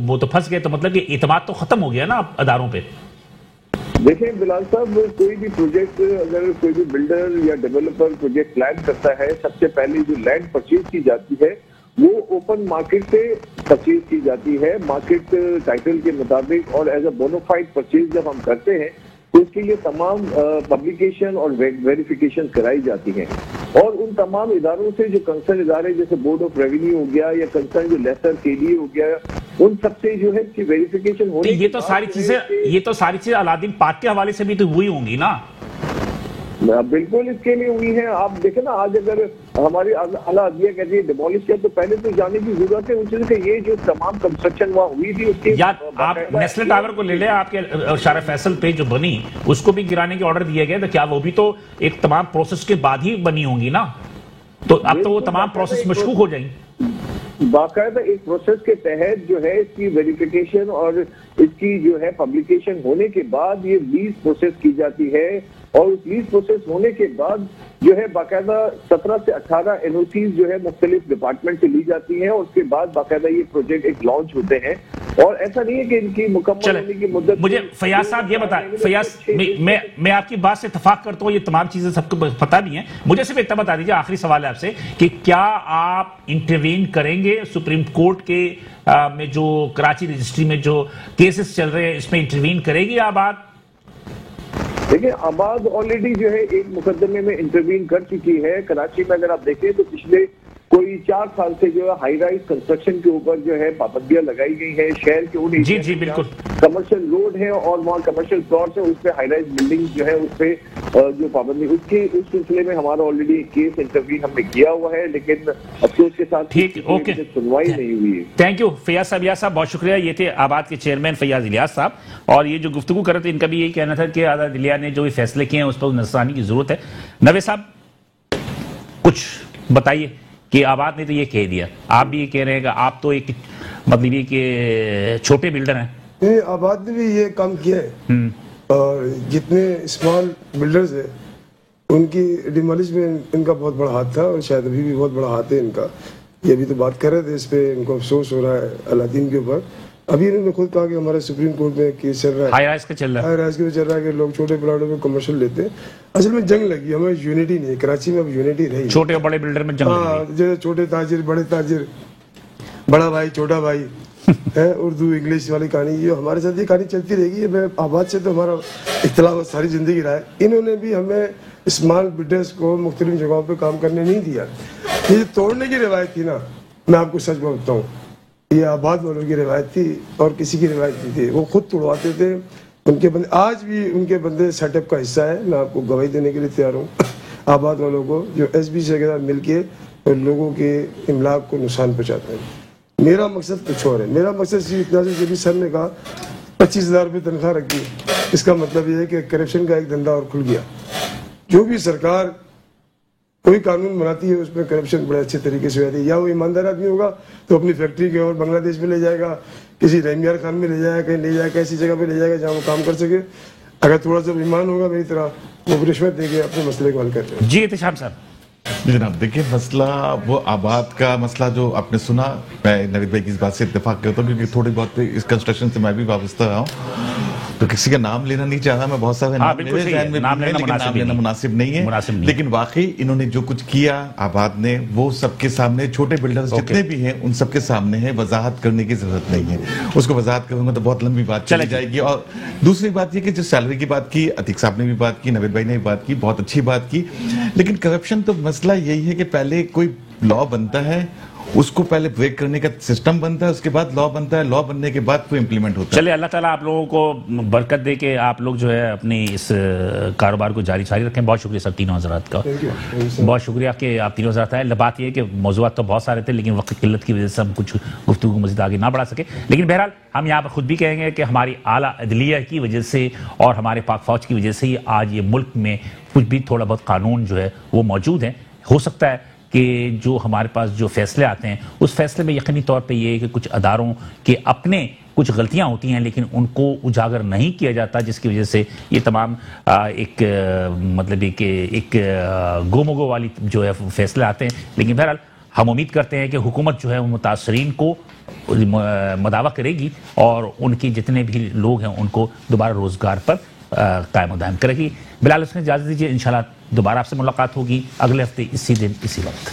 وہ تو پھنس گئے. تو مطلب کہ اعتماد تو ختم ہو گیا نا اداروں پہ. دیکھیں بلال صاحب, کوئی بھی پروجیکٹ اگر کوئی بھی بلڈر یا ڈیولپر پروجیکٹ پلان کرتا ہے, سب سے پہلے جو لینڈ پرچیز کی جاتی ہے وہ اوپن مارکیٹ سے پرچیز کی جاتی ہے مارکیٹ ٹائٹل کے مطابق, اور ایز اے بونوفائڈ پرچیز جب ہم کرتے ہیں تو اس کے لیے تمام پبلیکیشن اور ویریفیکیشن کرائی جاتی ہیں. اور ان تمام اداروں سے جو کنسرن ادارے جیسے بورڈ آف ریونیو ہو گیا یا کنسرن جو لیسر KDA ہو گیا, ان سب سے جو ہے اس کی ویریفیکیشن ہونی. یہ تو ساری چیزیں العدین پارک کے حوالے سے بھی تو وہی ہوں گی نا. بالکل اس کے لیے ہوئی ہے. آپ دیکھیں نا آج اگر ہماری اعلیٰ عدلیہ کہتی ہے ڈیمولش کیا, تو پہلے تو جانے کی ضرورت ہے ان چیزوں کہ یہ جو تمام کنسٹرکشن وہاں ہوئی تھی اس کے. آپ نیشنل ٹاور کو لے لیں, آپ کے شارع فیصل پہ جو بنی اس کو بھی گرانے کے آرڈر دیے گئے, تو کیا وہ بھی تو ایک تمام پروسیس کے بعد ہی بنی ہوں گی نا؟ تو اب تو وہ تمام پروسیس مشکوک ہو جائیں. باقاعدہ ایک پروسیس کے تحت جو ہے اس کی ویریفیکیشن اور اس کی جو ہے پبلیکیشن ہونے کے بعد یہ لیز پروسیس کی جاتی ہے, اور اس لیز پروسیس ہونے کے بعد جو ہے باقاعدہ 17 سے 18 NOCs جو ہے مختلف ڈپارٹمنٹ سے لی جاتی ہیں, اور اس کے بعد باقاعدہ یہ پروجیکٹ ایک لانچ ہوتے ہیں. اور ایسا نہیں ہے کہ ان کی مکمل ہونے کی مدت. مجھے فیاض صاحب یہ بتائیں, فیاض میں آپ کی بات سے اتفاق کرتا ہوں, یہ تمام چیزیں سب کو پتہ بھی ہیں. مجھے صرف اتنا بتا دیجیے, آخری سوال ہے آپ سے, کہ کیا آپ انٹروین کریں گے سپریم کورٹ کے میں جو کراچی رجسٹری میں جو کیسز چل رہے ہیں اس میں انٹروین کرے گی آباد؟ دیکھیں آباد آلریڈی جو ہے ایک مقدمے میں انٹروین کر چکی ہے. کراچی میں اگر آپ دیکھیں تو پچھلے कोई 4 साल से जो है हाई राइज कंस्ट्रक्शन के ऊपर जो है पाबंदियां लगाई गई हैं। शहर के उन जी जी बिल्कुल कमर्शियल रोड है और वहाँ कमर्शियल प्लॉट्स है, उस पे हाई राइज बिल्डिंग जो है उस पे जो पाबंदी, उसके उस सिलसिले में हमारा ऑलरेडी केस इंटरव्यू हमने किया हुआ है, लेकिन अफसोस के साथ ठीक ओके सुनवाई नहीं हुई है। थैंक यू फैयाज साहब, इलियास साहब बहुत शुक्रिया। ये थे आबाद के चेयरमैन फैयाज इलियास साहब, और ये जो गुफ्तगू कर रहे थे इनका भी यही कहना था कि आज़ाद इलिया ने जो ये फैसले किए हैं उस पर नजर आने की जरूरत है। नवे साहब कुछ बताइए कि आबाद ने तो ये कह दिया, आप भी ये कह रहे हैं कि आप तो एक मतलब ये कि छोटे बिल्डर हैं। नहीं, आबाद ने भी ये काम किया है, और जितने स्मॉल बिल्डर्स हैं उनकी डिमोलिश में इनका बहुत बड़ा हाथ था, और शायद अभी भी बहुत बड़ा हाथ है इनका। ये अभी तो बात कर रहे थे, इस पे इनको अफसोस हो रहा है अलादीन के ऊपर। अभी इन्होंने खुद कहा कि हमारे सुप्रीम कोर्ट में केस चल रहा है, हाई राइज का चल रहा है, हाई राइज के चल रहा है कि लोग छोटे प्लाटों में कमर्शियल लेते हैं। असल में जंग लगी, हमें यूनिटी नहीं है कराची में, अब यूनिटी रही। छोटे और बड़े बिल्डर में जंग लगी। हाँ, जैसे छोटे ताजिर, बड़े ताजिर, बड़ा भाई छोटा भाई है, उर्दू इंग्लिश वाली कहानी, ये हमारे साथ ये कहानी चलती रहेगी। मैं आबाद से तो हमारा इख्तिलाफ सारी जिंदगी रहा है। इन्होंने भी हमें स्मॉल बिल्डर्स को मुख्तलिफ जगहों पे काम करने नहीं दिया। ये तोड़ने की रिवायत थी ना, मैं आपको सच बताता हूँ, ये आबाद वालों की रिवायत थी और किसी की रिवायत नहीं थी। वो खुद तोड़वाते थे, उनके बंदे आज भी उनके बंदे सेटअप का हिस्सा है। मैं आपको गवाही देने के लिए तैयार हूँ आबाद वालों को, जो SB से मिल के लोगों के इमलाक को नुकसान पहुँचाते हैं। मेरा मकसद कुछ और है। मेरा मकसद सिर्फ इतना से, जब सर ने कहा 25,000 रुपये तनख्वाह रखी, इसका मतलब ये है कि करप्शन का एक धंधा और खुल गया। जो भी सरकार कोई कानून बनाती है उसमें करप्शन बड़े अच्छे तरीके से होती है। या वो ईमानदार आदमी होगा तो अपनी फैक्ट्री के और बांग्लादेश में ले जाएगा, किसी रहमियार खान में ले जाएगा, कहीं ले जाएगा, ऐसी जगह पे ले जाएगा जहाँ वो काम कर सके। अगर थोड़ा सा ईमान होगा मेरी तरह, वो रिश्वत देके अपने मसले को हल कर रहे हैं। जी एहतिशाम साहब। जनाब देखिए, मसला वो आबाद का मसला जो आपने सुना, मैं नवीद भाई की इस बात से इत्तेफाक करता हूँ, क्योंकि थोड़ी बहुत इस कंस्ट्रक्शन से मैं भी वाबस्ता रहा हूँ, तो किसी का नाम लेना नहीं चाह रहा मैं, बहुत सारे नाम मेरे ज़हन में नाम लेना मुनासिब नहीं है, लेकिन वाकई इन्होंने जो कुछ किया आबाद ने, वो सबके सामने, छोटे बिल्डर्स जितने भी हैं उन सबके सामने है। वजाहत करने की जरूरत नहीं है, उसको वजाहत करूंगा तो बहुत लंबी बात चली जाएगी। और दूसरी बात ये कि जो सैलरी की बात की, अतीक साहब ने भी बात की, नवीद भाई ने भी बात की, बहुत अच्छी बात की, लेकिन करप्शन तो मसला यही है कि पहले कोई लॉ बनता है, उसको पहले ब्रेक करने का सिस्टम बनता है, उसके बाद लॉ बनता है, लॉ बनने के बाद वो इंप्लीमेंट होता है। चलिए अल्लाह ताला आप लोगों को बरकत दे के आप लोग जो है अपनी इस कारोबार को जारी रखें। बहुत शुक्रिया सब तीनों हजरात का, बहुत शुक्रिया कि आप तीनों हजरात आए। बात यह है कि मौज़ूआत तो बहुत सारे थे, लेकिन वक्त की किल्लत की वजह से हम कुछ गुफ्तगू मज़ीद आगे ना बढ़ा सके। लेकिन बहरहाल हम यहाँ पर खुद भी कहेंगे कि हमारी आला अदलिया की वजह से और हमारे पाक फौज की वजह से ही आज ये मुल्क में कुछ भी थोड़ा बहुत कानून जो है वो मौजूद है। हो सकता है कि जो हमारे पास जो फैसले आते हैं उस फैसले में यकीनी तौर पे ये है कि कुछ अदारों के अपने कुछ गलतियां होती हैं, लेकिन उनको उजागर नहीं किया जाता, जिसकी वजह से ये तमाम एक मतलब एक गोमगो वाली जो है फैसले आते हैं। लेकिन बहरहाल हम उम्मीद करते हैं कि हुकूमत जो है वो मुतासरीन को मदावा करेगी और उनके जितने भी लोग हैं उनको दोबारा रोजगार पर कायम दायम करेगी। बिलाल, उसने इजाज़त दीजिए, इंशाल्लाह दोबारा आपसे मुलाकात होगी अगले हफ्ते इसी दिन इसी वक्त।